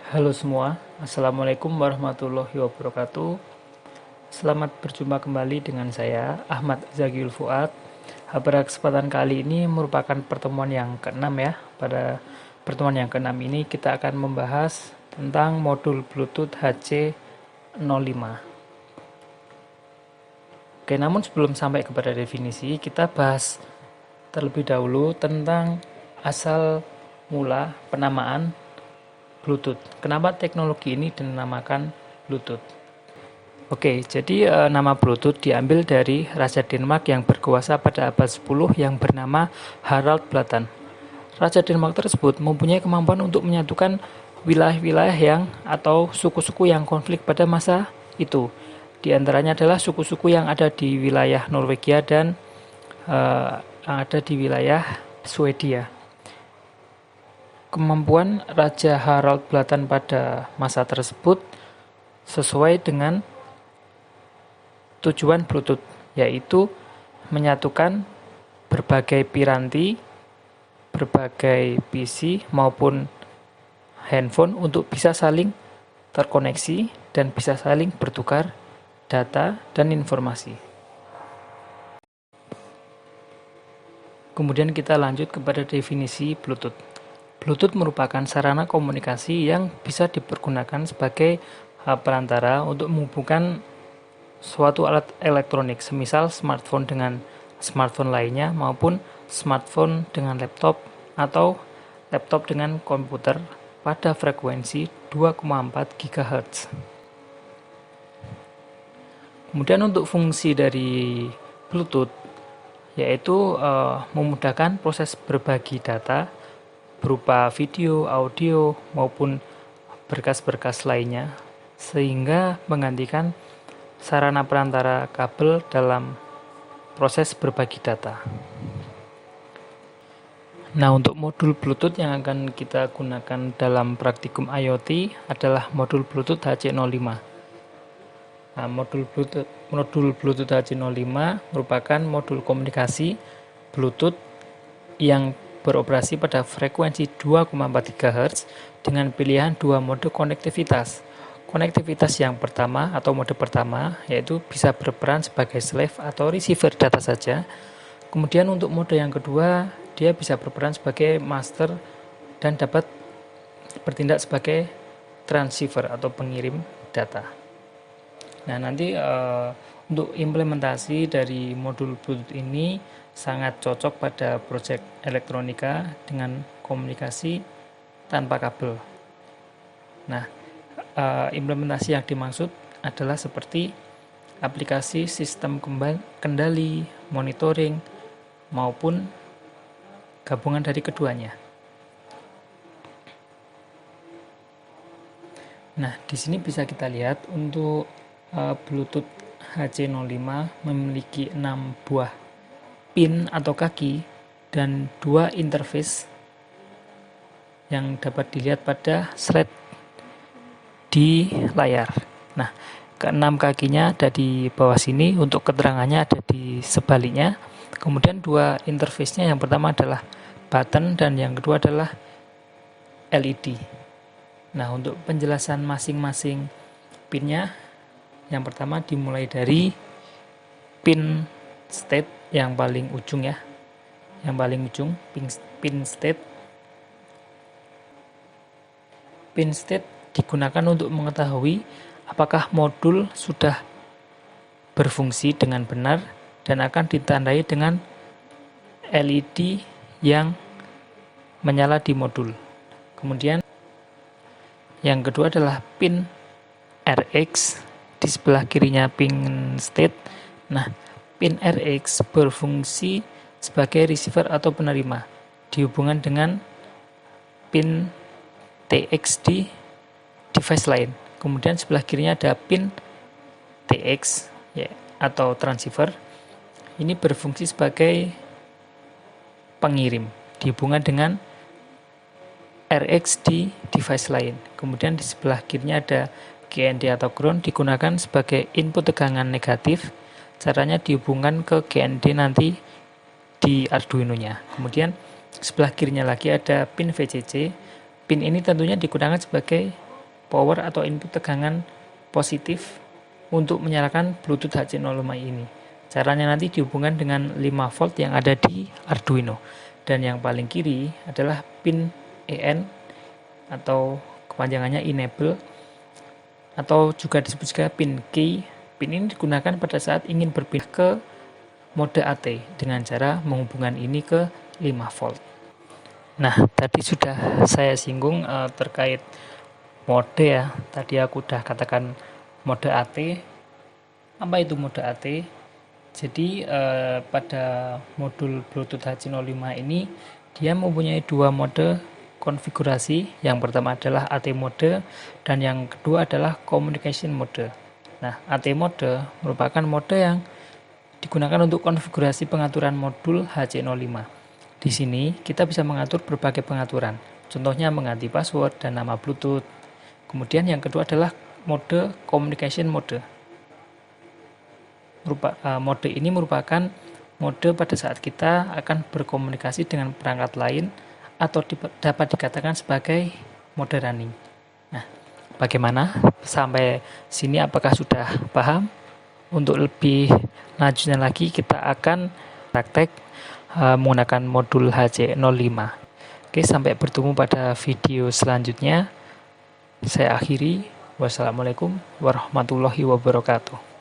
Halo semua, Assalamualaikum warahmatullahi wabarakatuh. Selamat berjumpa kembali dengan saya, Ahmad Zakiul Fuad. Pada kesempatan kali ini merupakan pertemuan yang keenam ya. Pada pertemuan yang keenam ini kita akan membahas tentang modul Bluetooth HC05. Oke, namun sebelum sampai kepada definisi, kita bahas terlebih dahulu tentang asal mula penamaan Bluetooth. Kenapa teknologi ini dinamakan Bluetooth? Oke, jadi nama Bluetooth diambil dari Raja Denmark yang berkuasa pada abad 10 yang bernama Harald Blatan. Raja Denmark tersebut mempunyai kemampuan untuk menyatukan wilayah-wilayah yang atau suku-suku yang konflik pada masa itu. Di antaranya adalah suku-suku yang ada di wilayah Norwegia dan yang ada di wilayah Swedia. Kemampuan Raja Harald Blatan pada masa tersebut sesuai dengan tujuan Bluetooth, yaitu menyatukan berbagai piranti, berbagai PC maupun handphone untuk bisa saling terkoneksi dan bisa saling bertukar data dan informasi. Kemudian kita lanjut kepada definisi Bluetooth. Bluetooth merupakan sarana komunikasi yang bisa dipergunakan sebagai perantara untuk menghubungkan suatu alat elektronik, semisal smartphone dengan smartphone lainnya maupun smartphone dengan laptop atau laptop dengan komputer pada frekuensi 2,4 GHz. Kemudian untuk fungsi dari Bluetooth yaitu memudahkan proses berbagi data berupa video, audio, maupun berkas-berkas lainnya, sehingga menggantikan sarana perantara kabel dalam proses berbagi data. Nah, untuk modul Bluetooth yang akan kita gunakan dalam praktikum IoT adalah modul Bluetooth HC05. Nah, modul Bluetooth HC05 merupakan modul komunikasi Bluetooth yang beroperasi pada frekuensi 2,4 GHz dengan pilihan dua mode konektivitas. Konektivitas yang pertama atau mode pertama yaitu bisa berperan sebagai slave atau receiver data saja. Kemudian untuk mode yang kedua dia bisa berperan sebagai master dan dapat bertindak sebagai transceiver atau pengirim data. Nah, nanti untuk implementasi dari modul Bluetooth ini sangat cocok pada proyek elektronika dengan komunikasi tanpa kabel. Nah, implementasi yang dimaksud adalah seperti aplikasi sistem kendali, monitoring, maupun gabungan dari keduanya. Nah, di sini bisa kita lihat untuk Bluetooth HC05 memiliki 6 buah pin atau kaki dan 2 interface yang dapat dilihat pada slide di layar. Nah, keenam kakinya ada di bawah sini, untuk keterangannya ada di sebaliknya. Kemudian 2 interface-nya, yang pertama adalah button dan yang kedua adalah LED. Nah, untuk penjelasan masing-masing pinnya, yang pertama dimulai dari pin state yang paling ujung ya, pin state. Pin state digunakan untuk mengetahui apakah modul sudah berfungsi dengan benar dan akan ditandai dengan LED yang menyala di modul. Kemudian yang kedua adalah pin RX, di sebelah kirinya pin state. Nah, pin RX berfungsi sebagai receiver atau penerima, dihubungkan dengan pin TX di device lain. Kemudian sebelah kirinya ada pin TX ya, atau transceiver. Ini berfungsi sebagai pengirim, dihubungkan dengan RX di device lain. Kemudian di sebelah kirinya ada GND atau ground, digunakan sebagai input tegangan negatif. Caranya dihubungkan ke GND nanti di Arduino-nya. Kemudian sebelah kirinya lagi ada pin VCC. Pin ini tentunya digunakan sebagai power atau input tegangan positif untuk menyalakan Bluetooth HC05 ini. Caranya nanti dihubungkan dengan 5 volt yang ada di Arduino. Dan yang paling kiri adalah pin EN atau kepanjangannya enable, atau juga disebut juga pin key. Pin ini digunakan pada saat ingin berpindah ke mode AT dengan cara menghubungkan ini ke 5 volt. Nah, tadi sudah saya singgung terkait mode ya. Tadi aku udah katakan mode AT. Apa itu mode AT? Jadi pada modul Bluetooth HC05 ini dia mempunyai 2 mode konfigurasi. Yang pertama adalah AT mode dan yang kedua adalah communication mode. Nah, AT mode merupakan mode yang digunakan untuk konfigurasi pengaturan modul HC05. Di sini kita bisa mengatur berbagai pengaturan. Contohnya mengganti password dan nama Bluetooth. Kemudian yang kedua adalah mode communication mode. Mode ini merupakan mode pada saat kita akan berkomunikasi dengan perangkat lain atau dapat dikatakan sebagai mode running. Nah, bagaimana? Sampai sini apakah sudah paham? Untuk lebih lanjutnya lagi kita akan praktek menggunakan modul HC05. Oke, sampai bertemu pada video selanjutnya. Saya akhiri. Wassalamualaikum warahmatullahi wabarakatuh.